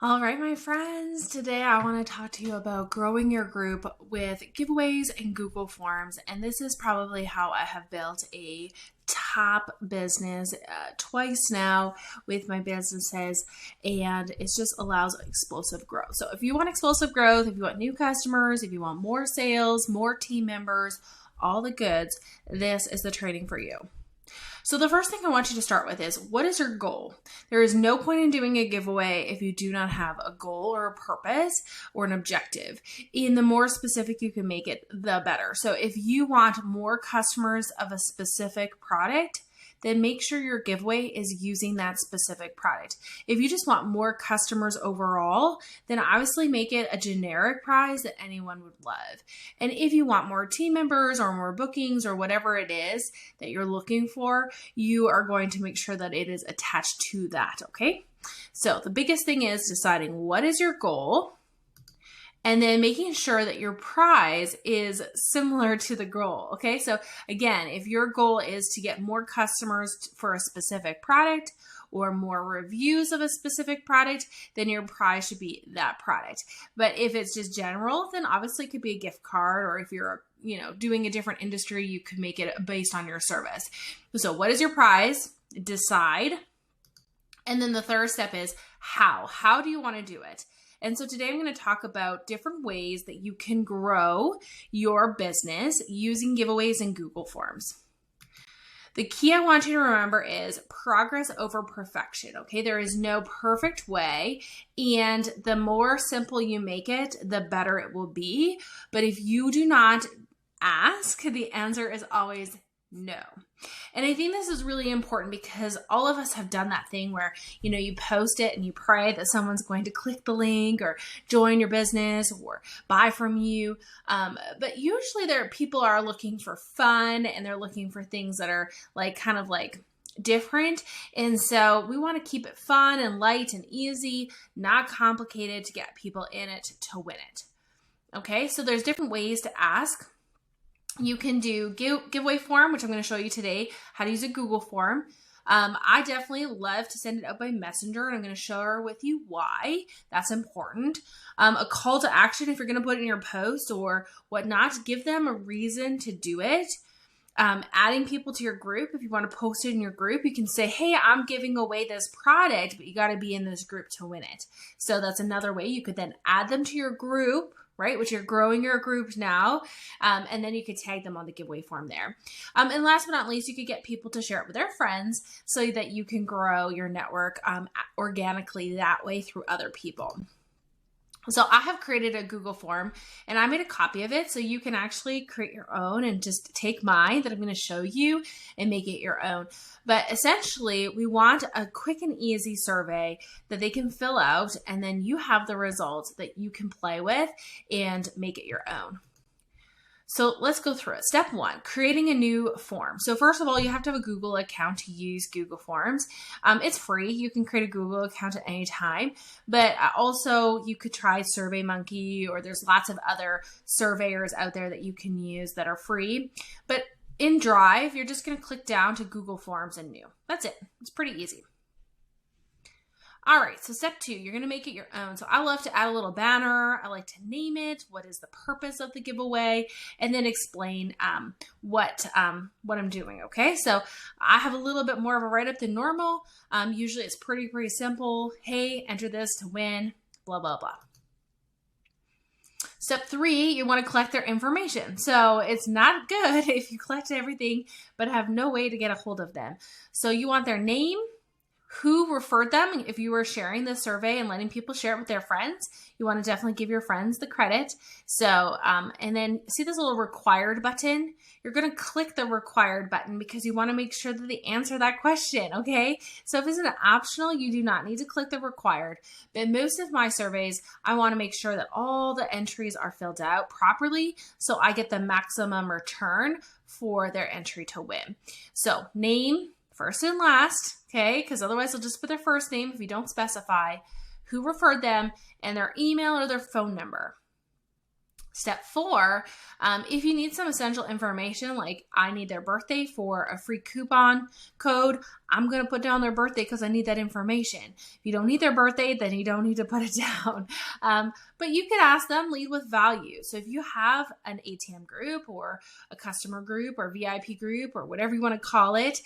All right, my friends, today I want to talk to you about growing your group with giveaways and Google Forms. And this is probably how I have built a top business twice now with my businesses, and it just allows explosive growth. So if you want explosive growth, if you want new customers, if you want more sales, more team members, all the goods, this is the training for you. So the first thing I want you to start with is, what is your goal? There is no point in doing a giveaway if you do not have a goal or a purpose or an objective. And the more specific you can make it, the better. So if you want more customers of a specific product, then make sure your giveaway is using that specific product. If you just want more customers overall, then obviously make it a generic prize that anyone would love. And if you want more team members or more bookings or whatever it is that you're looking for, you are going to make sure that it is attached to that, okay? So the biggest thing is deciding what is your goal, and then making sure that your prize is similar to the goal, okay? So again, if your goal is to get more customers for a specific product or more reviews of a specific product, then your prize should be that product. But if it's just general, then obviously it could be a gift card, or if you're doing a different industry, you could make it based on your service. So what is your prize? Decide. And then the third step is how. How do you want to do it? And so today I'm going to talk about different ways that you can grow your business using giveaways and Google Forms. The key I want you to remember is progress over perfection, okay? There is no perfect way, and the more simple you make it, the better it will be. But if you do not ask, the answer is always no. And I think this is really important because all of us have done that thing where, you post it and you pray that someone's going to click the link or join your business or buy from you. But usually people are looking for fun, and they're looking for things that are kind of different. And so we want to keep it fun and light and easy, not complicated, to get people in it to win it. Okay, so there's different ways to ask. You can do giveaway form, which I'm going to show you today how to use a Google form. I definitely love to send it out by Messenger, and I'm going to share with you why that's important. A call to action, if you're going to put it in your post or whatnot, give them a reason to do it. Adding people to your group. If you want to post it in your group, you can say, hey, I'm giving away this product, but you got to be in this group to win it. So that's another way. You could then add them to your group, right? Which you're growing your group now. And then you could tag them on the giveaway form there. And last but not least, you could get people to share it with their friends so that you can grow your network organically that way through other people. So I have created a Google form, and I made a copy of it so you can actually create your own and just take mine that I'm going to show you and make it your own. But essentially, we want a quick and easy survey that they can fill out, and then you have the results that you can play with and make it your own. So let's go through it. Step 1, creating a new form. So first of all, you have to have a Google account to use Google Forms. It's free. You can create a Google account at any time, but also you could try SurveyMonkey, or there's lots of other surveyors out there that you can use that are free. But in Drive, you're just going to click down to Google Forms and New. That's it. It's pretty easy. All right, so step 2, you're going to make it your own. So I love to add a little banner. I like to name it. What is the purpose of the giveaway? And then explain what I'm doing, okay? So I have a little bit more of a write-up than normal. Usually it's pretty simple. Hey, enter this to win, blah, blah, blah. Step 3, you want to collect their information. So it's not good if you collect everything but have no way to get a hold of them. So you want their name, who referred them. If you were sharing the survey and letting people share it with their friends, you want to definitely give your friends the credit. So, and then see this little required button? You're going to click the required button because you want to make sure that they answer that question, okay? So if it's an optional, you do not need to click the required. But most of my surveys, I want to make sure that all the entries are filled out properly so I get the maximum return for their entry to win. So name, first and last, okay? Because otherwise they'll just put their first name if you don't specify, who referred them, and their email or their phone number. Step 4, if you need some essential information, like I need their birthday for a free coupon code, I'm going to put down their birthday because I need that information. If you don't need their birthday, then you don't need to put it down. But you could ask them, lead with value. So if you have an ATM group or a customer group or VIP group or whatever you want to call it,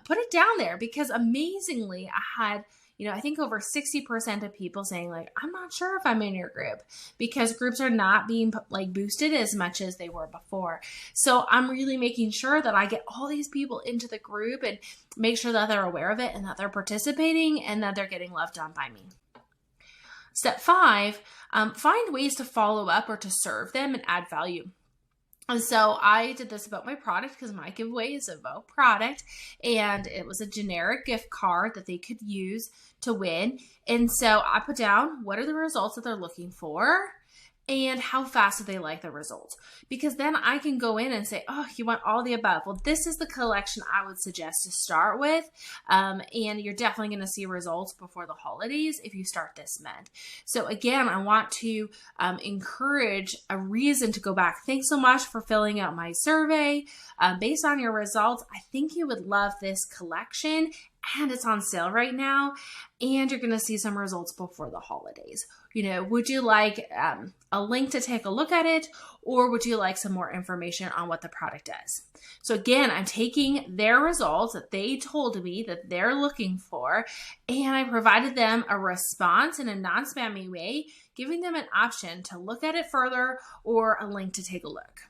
put it down there, because amazingly, I had I think over 60% of people saying like, I'm not sure if I'm in your group, because groups are not being like boosted as much as they were before. So I'm really making sure that I get all these people into the group and make sure that they're aware of it and that they're participating and that they're getting loved on by me. Step 5, find ways to follow up or to serve them and add value. And so I did this about my product, because my giveaway is about product, and it was a generic gift card that they could use to win. And so I put down what are the results that they're looking for and how fast do they like the results, because then I can go in and say, oh, you want all the above. Well, this is the collection I would suggest to start with. And you're definitely going to see results before the holidays if you start this month. So again, I want to encourage a reason to go back. Thanks so much for filling out my survey. Based on your results, I think you would love this collection, and it's on sale right now, and you're going to see some results before the holidays. Would you like a link to take a look at it, or would you like some more information on what the product does? So again, I'm taking their results that they told me that they're looking for, and I provided them a response in a non-spammy way, giving them an option to look at it further or a link to take a look.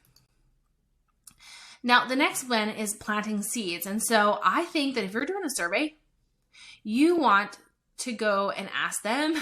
Now, the next one is planting seeds. And so I think that if you're doing a survey, you want to go and ask them,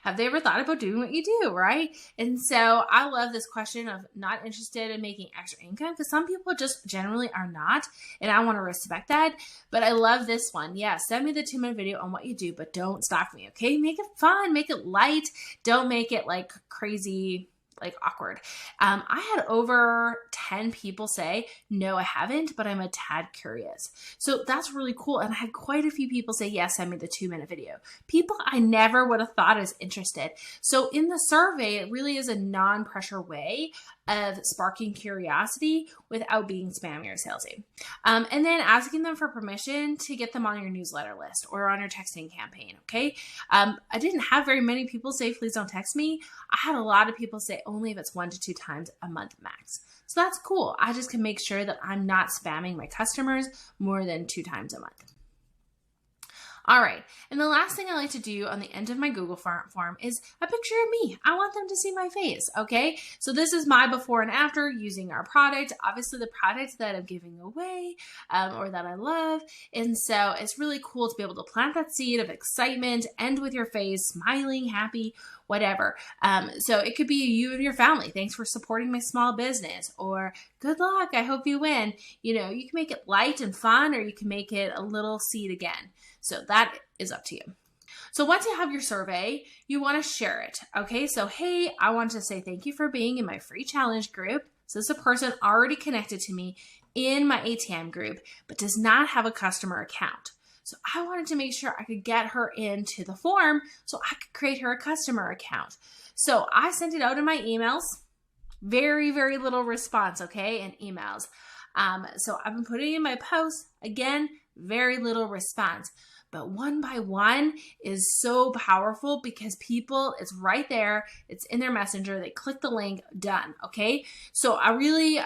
have they ever thought about doing what you do, right? And so I love this question of not interested in making extra income, because some people just generally are not, and I want to respect that. But I love this one. Yeah, send me the 2-minute video on what you do, but don't stalk me, okay? Make it fun, make it light. Don't make it like crazy, like awkward. I had over 10 people say, no, I haven't, but I'm a tad curious. So that's really cool. And I had quite a few people say, yes, send me the 2-minute video. People I never would have thought is interested. So in the survey, it really is a non-pressure way of sparking curiosity without being spammy or salesy. And then asking them for permission to get them on your newsletter list or on your texting campaign, okay? I didn't have very many people say, please don't text me. I had a lot of people say only if it's 1 to 2 times a month max. So that's cool. I just can make sure that I'm not spamming my customers more than 2 times a month. All right, and the last thing I like to do on the end of my Google form is a picture of me. I want them to see my face, okay? So this is my before and after using our product, obviously the product that I'm giving away or that I love. And so it's really cool to be able to plant that seed of excitement, end with your face, smiling, happy, whatever. So it could be you and your family. Thanks for supporting my small business, or good luck, I hope you win. You can make it light and fun, or you can make it a little seed again. So that is up to you. So once you have your survey, you want to share it. Okay, so hey, I want to say thank you for being in my free challenge group. So this is a person already connected to me in my ATM group, but does not have a customer account. So I wanted to make sure I could get her into the form so I could create her a customer account. So I sent it out in my emails. Very, very little response, okay, in emails. So I've been putting in my posts. Again, very little response. But one by one is so powerful because people, it's right there. It's in their messenger. They click the link, done. Okay. So I really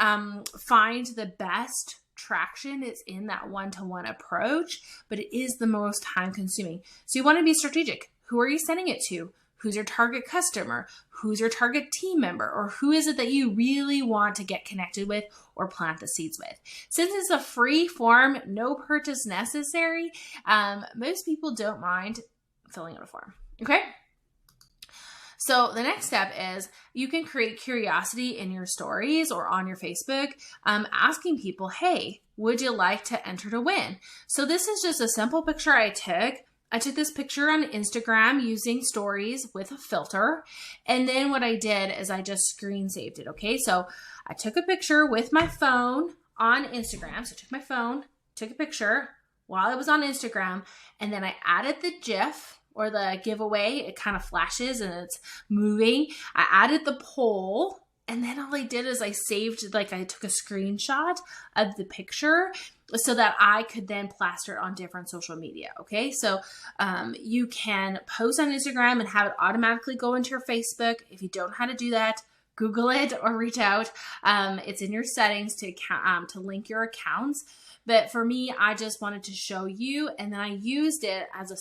find the best traction is in that one-to-one approach, but it is the most time consuming. So you want to be strategic. Who are you sending it to? Who's your target customer? Who's your target team member? Or who is it that you really want to get connected with or plant the seeds with? Since it's a free form, no purchase necessary, most people don't mind filling out a form, okay? So the next step is you can create curiosity in your stories or on your Facebook, asking people, hey, would you like to enter to win? So this is just a simple picture I took. I took this picture on Instagram using stories with a filter. And then what I did is I just screen saved it. Okay. So I took a picture with my phone on Instagram. So I took my phone, took a picture while I was on Instagram, and then I added the GIF or the giveaway. It kind of flashes and it's moving. I added the poll And then all I did is I took a screenshot of the picture so that I could then plaster it on different social media. Okay. So you can post on Instagram and have it automatically go into your Facebook. If you don't know how to do that, Google it or reach out. It's in your settings to link your accounts. But for me, I just wanted to show you, and then I used it as a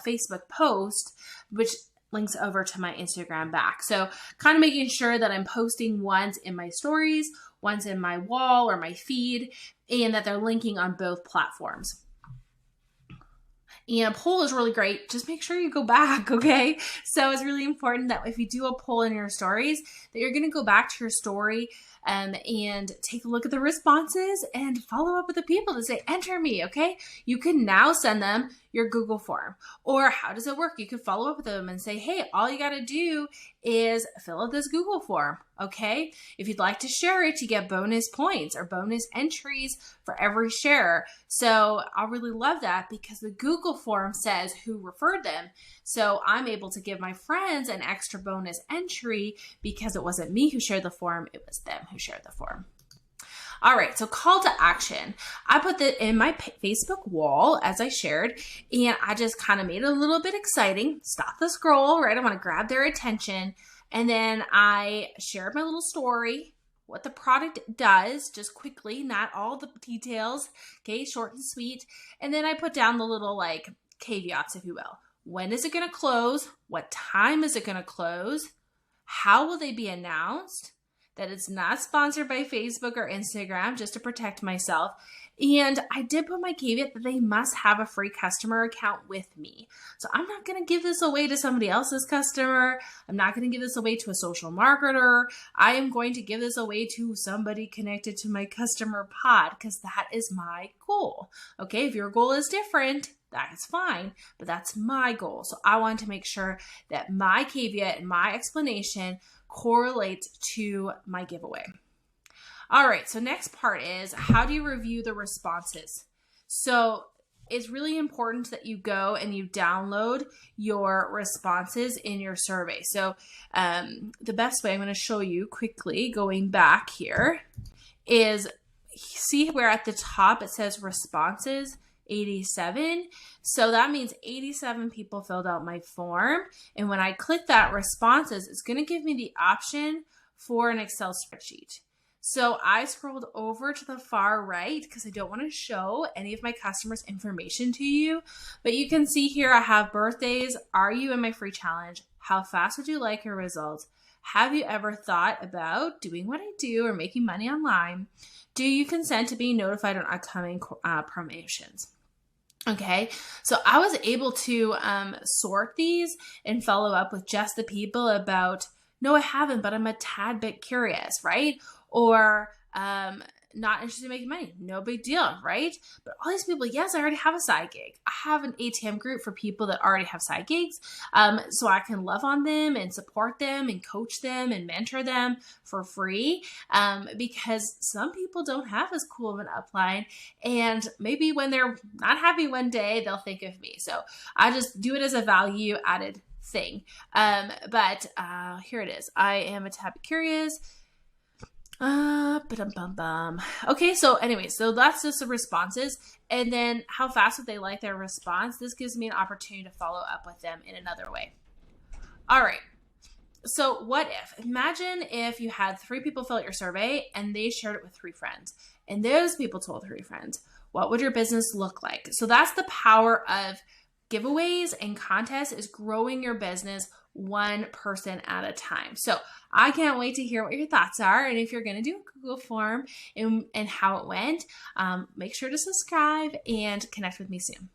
Facebook post, which links over to my Instagram back. So kind of making sure that I'm posting once in my stories, once in my wall or my feed, and that they're linking on both platforms. And a poll is really great. Just make sure you go back, okay? So it's really important that if you do a poll in your stories, that you're going to go back to your story and take a look at the responses and follow up with the people to say, enter me, okay? You can now send them your Google form. Or how does it work? You can follow up with them and say, hey, all you got to do is fill out this Google form, okay? If you'd like to share it, you get bonus points or bonus entries for every share. So I really love that because the Google form says who referred them. So I'm able to give my friends an extra bonus entry because it wasn't me who shared the form, it was them who shared the form. All right, so call to action. I put that in my Facebook wall as I shared, and I just kind of made it a little bit exciting. Stop the scroll, right? I want to grab their attention. And then I shared my little story, what the product does, just quickly, not all the details, okay, short and sweet. And then I put down the little caveats, if you will. When is it going to close? What time is it going to close? How will they be announced? That it's not sponsored by Facebook or Instagram, just to protect myself. And I did put my caveat that they must have a free customer account with me. So I'm not going to give this away to somebody else's customer. I'm not going to give this away to a social marketer. I am going to give this away to somebody connected to my customer pod because that is my goal. Okay, if your goal is different, that's fine, but that's my goal. So I want to make sure that my caveat and my explanation correlates to my giveaway. All right, so next part is how do you review the responses? So it's really important that you go and you download your responses in your survey. So the best way I'm going to show you quickly going back here is see where at the top it says responses 87. So that means 87 people filled out my form. And when I click that responses, it's going to give me the option for an Excel spreadsheet. So I scrolled over to the far right because I don't want to show any of my customers' information to you. But you can see here I have birthdays. Are you in my free challenge? How fast would you like your results? Have you ever thought about doing what I do or making money online? Do you consent to being notified on upcoming promotions? Okay, so I was able to sort these and follow up with just the people about, no, I haven't, but I'm a tad bit curious, right? Or not interested in making money. No big deal, right? But all these people, yes, I already have a side gig. I have an ATM group for people that already have side gigs. So I can love on them and support them and coach them and mentor them for free because some people don't have as cool of an upline. And maybe when they're not happy one day, they'll think of me. So I just do it as a value added thing. But here it is. I am a tad bit curious. Okay, so anyway, so that's just the responses. And then how fast would they like their response? This gives me an opportunity to follow up with them in another way. All right. So what if? Imagine if you had 3 people fill out your survey and they shared it with 3 friends. And those people told 3 friends. What would your business look like? So that's the power of giveaways and contests, is growing your business one person at a time. So I can't wait to hear what your thoughts are. And if you're going to do a Google form and how it went, make sure to subscribe and connect with me soon.